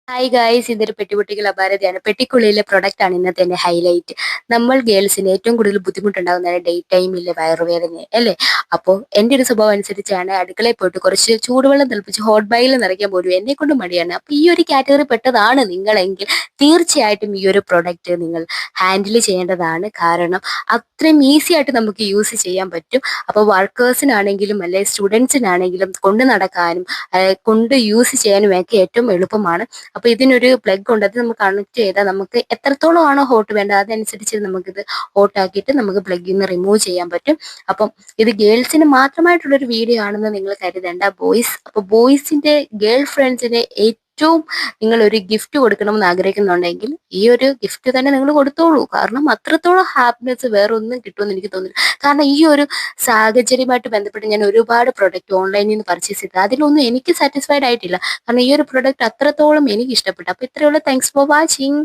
Hi guys, ഇതൊരു പെട്ടിപൊട്ടിക്കൽ അപാരതയാണ്. പെട്ടിക്കുള്ളിലെ product ആണ് ഇന്നത്തെ എന്റെ ഹൈലൈറ്റ്. നമ്മൾ ഗേൾസിന് ഏറ്റവും കൂടുതൽ ബുദ്ധിമുട്ടുണ്ടാകുന്നതാണ് ഡേ ടൈമിലെ വയറുവേദന അല്ലേ. അപ്പോൾ എൻ്റെ ഒരു സ്വഭാവം അനുസരിച്ചാണ് അടുക്കളയിൽ പോയിട്ട് കുറച്ച് ചൂടുവെള്ളം തിളപ്പിച്ച് ഹോട്ട് ബൈയിൽ നിറയ്ക്കാൻ പോലും എന്നെ കൊണ്ട് മടിയാണ്. അപ്പോൾ ഈ ഒരു കാറ്റഗറി പെട്ടതാണ് നിങ്ങളെങ്കിൽ തീർച്ചയായിട്ടും ഈ ഒരു പ്രൊഡക്റ്റ് നിങ്ങൾ ഹാൻഡിൽ ചെയ്യേണ്ടതാണ്. കാരണം അത്രയും ഈസി ആയിട്ട് നമുക്ക് യൂസ് ചെയ്യാൻ പറ്റും. അപ്പോൾ വർക്കേഴ്സിനാണെങ്കിലും അല്ലെ സ്റ്റുഡൻസിനാണെങ്കിലും കൊണ്ട് നടക്കാനും കൊണ്ട് യൂസ് ചെയ്യാനും ഒക്കെ ഏറ്റവും എളുപ്പമാണ്. അപ്പൊ ഇതിനൊരു പ്ലഗ് ഉണ്ട്, അത് നമുക്ക് കണക്ട് ചെയ്താൽ നമുക്ക് എത്രത്തോളം ആണോ ഹോട്ട് വേണ്ടത് അതനുസരിച്ച് നമുക്കിത് ഹോട്ട് ആക്കിയിട്ട് നമുക്ക് പ്ലഗിൽ നിന്ന് റിമൂവ് ചെയ്യാൻ പറ്റും. അപ്പം ഇത് ഗേൾസിന് മാത്രമായിട്ടുള്ളൊരു വീഡിയോ ആണെന്ന് നിങ്ങൾ കരുതേണ്ട ബോയ്സ്. അപ്പൊ ബോയ്സിന്റെ ഗേൾ ഫ്രണ്ട്സിന് ഏറ്റവും നിങ്ങൾ ഒരു ഗിഫ്റ്റ് കൊടുക്കണമെന്ന് ആഗ്രഹിക്കുന്നുണ്ടെങ്കിൽ ഈ ഒരു ഗിഫ്റ്റ് തന്നെ നിങ്ങൾ കൊടുത്തോളൂ. കാരണം അത്രത്തോളം ഹാപ്പിനെസ് വേറെ ഒന്നും കിട്ടുമെന്ന് എനിക്ക് തോന്നുന്നു. കാരണം ഈ ഒരു സാഹചര്യമായിട്ട് ബന്ധപ്പെട്ട് ഞാൻ ഒരുപാട് പ്രൊഡക്റ്റ് ഓൺലൈനിൽ നിന്ന് പർച്ചേസ് ചെയ്തത്, അതിലൊന്നും എനിക്ക് സാറ്റിസ്ഫൈഡ് ആയിട്ടില്ല. കാരണം ഈ ഒരു പ്രൊഡക്റ്റ് അത്രത്തോളം എനിക്ക് ഇഷ്ടപ്പെട്ടു. അപ്പൊ ഇത്രയുള്ള. Thanks for watching.